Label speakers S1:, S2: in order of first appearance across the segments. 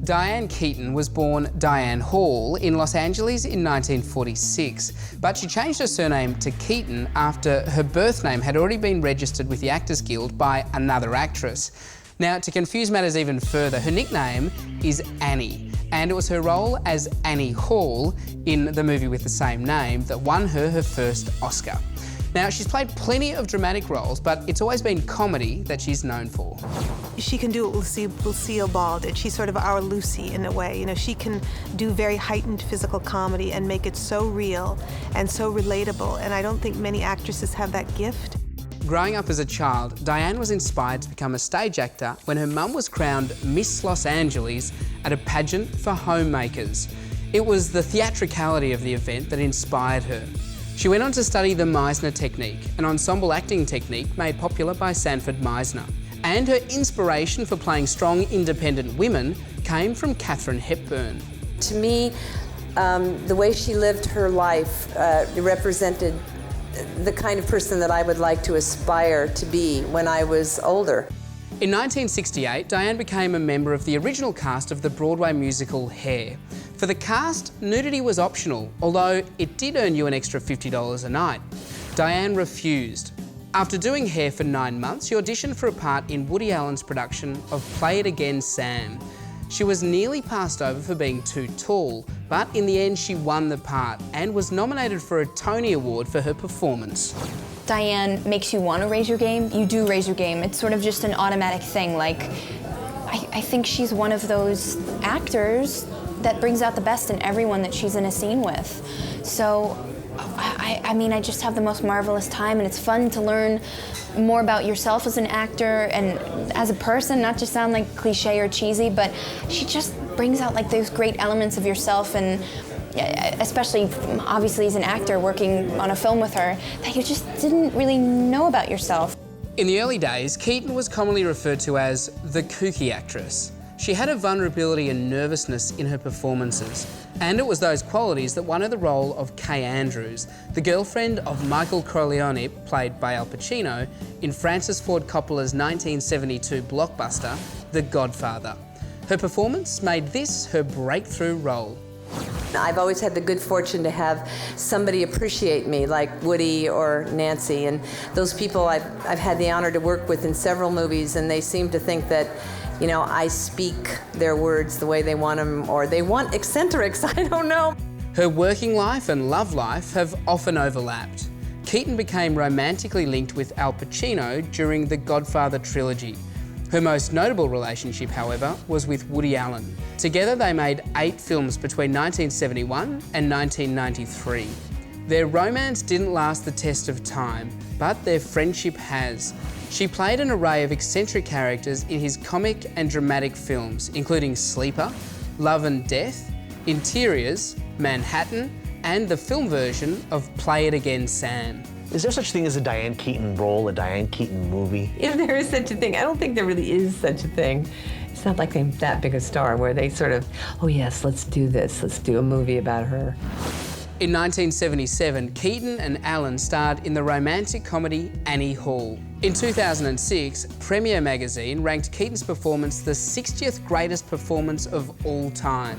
S1: Diane Keaton was born Diane Hall in Los Angeles in 1946, but she changed her surname to Keaton after her birth name had already been registered with the Actors Guild by another actress. Now, to confuse matters even further, her nickname is Annie, and it was her role as Annie Hall in the movie with the same name that won her first Oscar. Now, she's played plenty of dramatic roles, but it's always been comedy that she's known for.
S2: She can do what Lucille Ball did. She's sort of our Lucy in a way. You know, she can do very heightened physical comedy and make it so real and so relatable, and I don't think many actresses have that gift.
S1: Growing up as a child, Diane was inspired to become a stage actor when her mum was crowned Miss Los Angeles at a pageant for homemakers. It was the theatricality of the event that inspired her. She went on to study the Meisner technique, an ensemble acting technique made popular by Sanford Meisner. And her inspiration for playing strong, independent women came from Katharine Hepburn.
S3: To me, the way she lived her life represented the kind of person that I would like to aspire to be when I was older.
S1: In 1968, Diane became a member of the original cast of the Broadway musical Hair. For the cast, nudity was optional, although it did earn you an extra $50 a night. Diane refused. After doing Hair for 9 months, she auditioned for a part in Woody Allen's production of Play It Again, Sam. She was nearly passed over for being too tall, but in the end she won the part and was nominated for a Tony Award for her performance.
S4: Diane makes you want to raise your game. You do raise your game. It's sort of just an automatic thing. Like, I think she's one of those actors that brings out the best in everyone that she's in a scene with. So, I mean, I just have the most marvelous time, and it's fun to learn more about yourself as an actor and as a person, not just sound like cliche or cheesy, but she just brings out like those great elements of yourself, and especially obviously as an actor working on a film with her, that you just didn't really know about yourself.
S1: In the early days, Keaton was commonly referred to as the kooky actress. She had a vulnerability and nervousness in her performances, and it was those qualities that won her the role of Kay Andrews, the girlfriend of Michael Corleone, played by Al Pacino, in Francis Ford Coppola's 1972 blockbuster, The Godfather. Her performance made this her breakthrough role.
S3: I've always had the good fortune to have somebody appreciate me, like Woody or Nancy, and those people I've had the honor to work with in several movies, and they seem to think that, you know, I speak their words the way they want them, or they want eccentrics, I don't know.
S1: Her working life and love life have often overlapped. Keaton became romantically linked with Al Pacino during the Godfather trilogy. Her most notable relationship, however, was with Woody Allen. Together they made 8 films between 1971 and 1993. Their romance didn't last the test of time, but their friendship has. She played an array of eccentric characters in his comic and dramatic films, including Sleeper, Love and Death, Interiors, Manhattan, and the film version of Play It Again, Sam.
S5: Is there such thing as a Diane Keaton role, a Diane Keaton movie?
S6: If there is such a thing, I don't think there really is such a thing. It's not like they're that big a star where they sort of, oh yes, let's do this, let's do a movie about her.
S1: In 1977, Keaton and Allen starred in the romantic comedy Annie Hall. In 2006, Premiere magazine ranked Keaton's performance the 60th greatest performance of all time.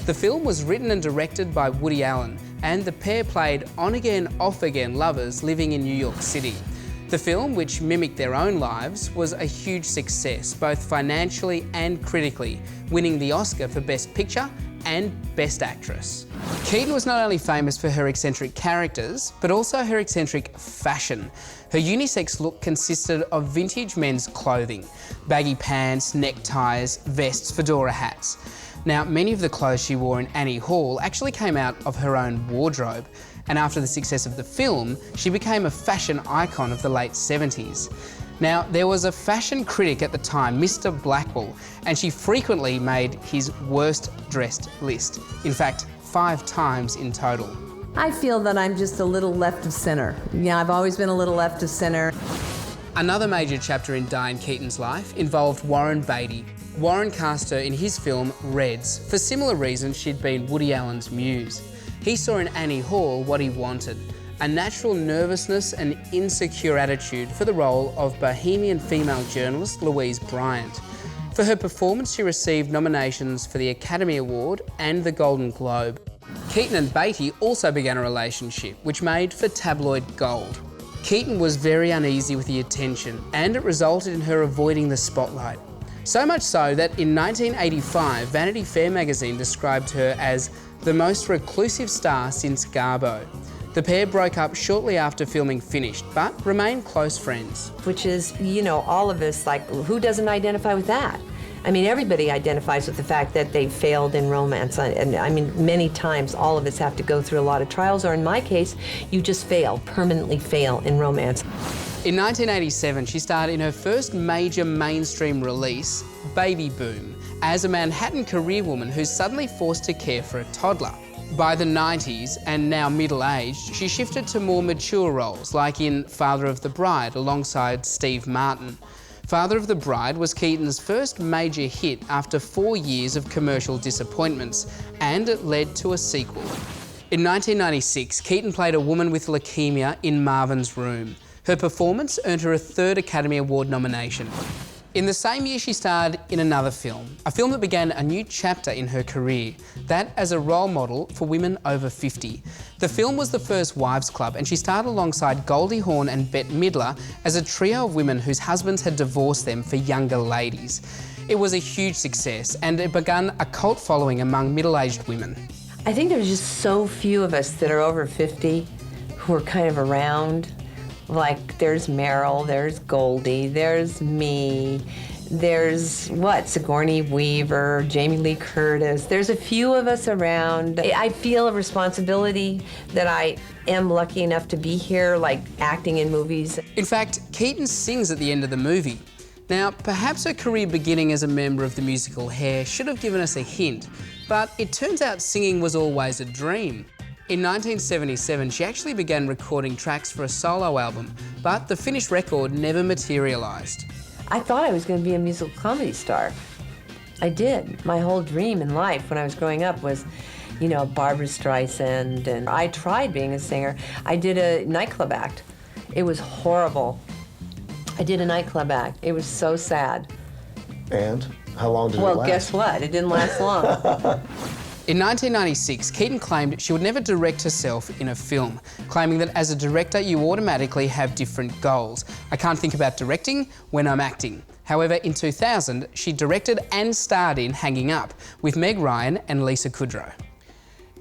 S1: The film was written and directed by Woody Allen, and the pair played on-again, off-again lovers living in New York City. The film, which mimicked their own lives, was a huge success, both financially and critically, winning the Oscar for Best Picture and Best Actress. Keaton was not only famous for her eccentric characters, but also her eccentric fashion. Her unisex look consisted of vintage men's clothing, baggy pants, neckties, vests, fedora hats. Now, many of the clothes she wore in Annie Hall actually came out of her own wardrobe, and after the success of the film, she became a fashion icon of the late 70s. Now, there was a fashion critic at the time, Mr. Blackwell, and she frequently made his worst dressed list. In fact, 5 times in total.
S3: I feel that I'm just a little left of center. Yeah, I've always been a little left of center.
S1: Another major chapter in Diane Keaton's life involved Warren Beatty. Warren cast her in his film Reds. For similar reasons, she'd been Woody Allen's muse. He saw in Annie Hall what he wanted, a natural nervousness and insecure attitude for the role of bohemian female journalist Louise Bryant. For her performance, she received nominations for the Academy Award and the Golden Globe. Keaton and Beatty also began a relationship, which made for tabloid gold. Keaton was very uneasy with the attention, and it resulted in her avoiding the spotlight. So much so that in 1985, Vanity Fair magazine described her as the most reclusive star since Garbo. The pair broke up shortly after filming finished, but remained close friends.
S6: Which is, you know, all of us, like, who doesn't identify with that? I mean, everybody identifies with the fact that they failed in romance. And I mean, many times all of us have to go through a lot of trials, or in my case, you just fail, permanently fail in romance.
S1: In 1987, she starred in her first major mainstream release, Baby Boom, as a Manhattan career woman who's suddenly forced to care for a toddler. By the 90s, and now middle-aged, she shifted to more mature roles, like in Father of the Bride alongside Steve Martin. Father of the Bride was Keaton's first major hit after 4 years of commercial disappointments, and it led to a sequel. In 1996, Keaton played a woman with leukemia in Marvin's Room. Her performance earned her a 3rd Academy Award nomination. In the same year, she starred in another film, a film that began a new chapter in her career, that as a role model for women over 50. The film was the first Wives Club, and she starred alongside Goldie Hawn and Bette Midler as a trio of women whose husbands had divorced them for younger ladies. It was a huge success, and it began a cult following among middle-aged women.
S6: I think there's just so few of us that are over 50 who are kind of around. Like, there's Meryl, there's Goldie, there's me, there's, Sigourney Weaver, Jamie Lee Curtis. There's a few of us around. I feel a responsibility that I am lucky enough to be here, like acting in movies.
S1: In fact, Keaton sings at the end of the movie. Now, perhaps her career beginning as a member of the musical Hair should have given us a hint, but it turns out singing was always a dream. In 1977, she actually began recording tracks for a solo album, but the finished record never materialised.
S6: I thought I was going to be a musical comedy star. I did. My whole dream in life when I was growing up was, you know, Barbra Streisand, and I tried being a singer. I did a nightclub act. It was horrible. I did a nightclub act. It was so sad.
S7: And how long did it last?
S6: Well, guess what? It didn't last long.
S1: In 1996, Keaton claimed she would never direct herself in a film, claiming that as a director you automatically have different goals. I can't think about directing when I'm acting. However, in 2000, she directed and starred in Hanging Up with Meg Ryan and Lisa Kudrow.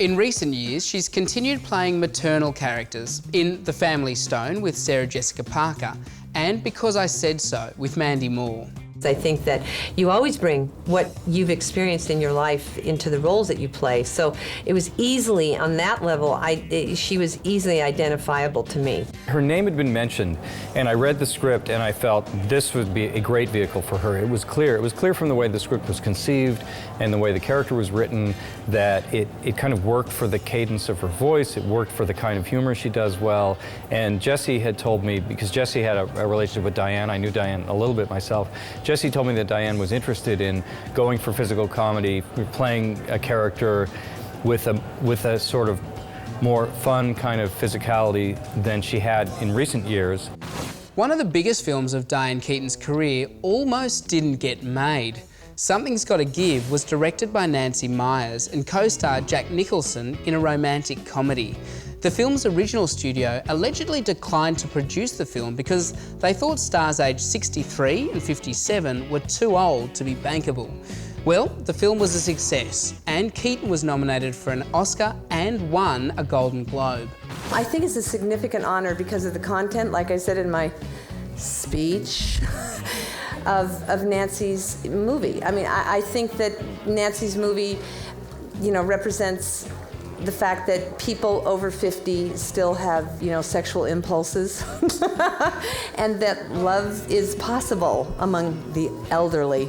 S1: In recent years, she's continued playing maternal characters in The Family Stone with Sarah Jessica Parker and Because I Said So with Mandy Moore.
S6: I think that you always bring what you've experienced in your life into the roles that you play. So it was easily, on that level, she was easily identifiable to me.
S8: Her name had been mentioned, and I read the script and I felt this would be a great vehicle for her. It was clear from the way the script was conceived and the way the character was written that it kind of worked for the cadence of her voice, it worked for the kind of humor she does well. And Jesse had told me, because Jesse had a relationship with Diane, I knew Diane a little bit myself, Jesse told me that Diane was interested in going for physical comedy, playing a character with a sort of more fun kind of physicality than she had in recent years.
S1: One of the biggest films of Diane Keaton's career almost didn't get made. Something's Gotta Give was directed by Nancy Myers and co-starred Jack Nicholson in a romantic comedy. The film's original studio allegedly declined to produce the film because they thought stars aged 63 and 57 were too old to be bankable. Well, the film was a success, and Keaton was nominated for an Oscar and won a Golden Globe.
S3: I think it's a significant honor because of the content, like I said in my speech, of Nancy's movie. I mean, I think that Nancy's movie, you know, represents the fact that people over 50 still have, you know, sexual impulses and that love is possible among the elderly.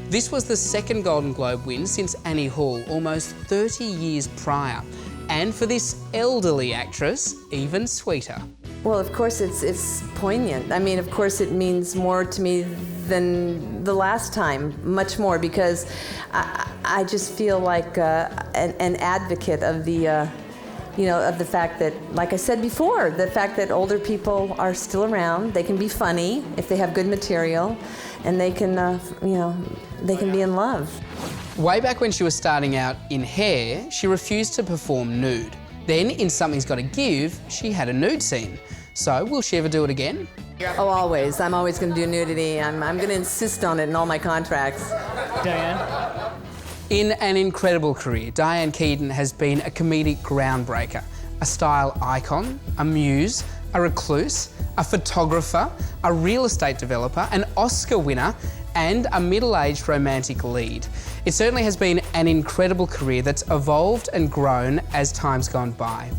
S1: This was the second Golden Globe win since Annie Hall, almost 30 years prior. And for this elderly actress, even sweeter.
S3: Well, of course, it's poignant. I mean, of course, it means more to me than the last time, much more, because I just feel like an advocate of the you know, of the fact that, like I said before, the fact that older people are still around. They can be funny if they have good material, and they can, you know, they can be in love.
S1: Way back when she was starting out in Hair, she refused to perform nude. Then, in Something's Gotta Give, she had a nude scene. So, will she ever do it again?
S3: Oh, always. I'm always going to do nudity. I'm going to insist on it in all my contracts.
S9: Diane?
S1: In an incredible career, Diane Keaton has been a comedic groundbreaker, a style icon, a muse, a recluse, a photographer, a real estate developer, an Oscar winner, and a middle-aged romantic lead. It certainly has been an incredible career that's evolved and grown as time's gone by.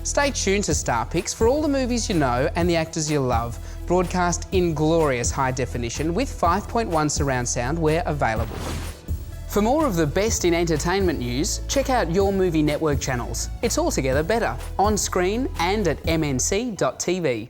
S1: Stay tuned to Star Picks for all the movies you know and the actors you love, broadcast in glorious high definition with 5.1 surround sound where available. For more of the best in entertainment news, check out your Movie Network channels. It's altogether better, on screen and at mnc.tv.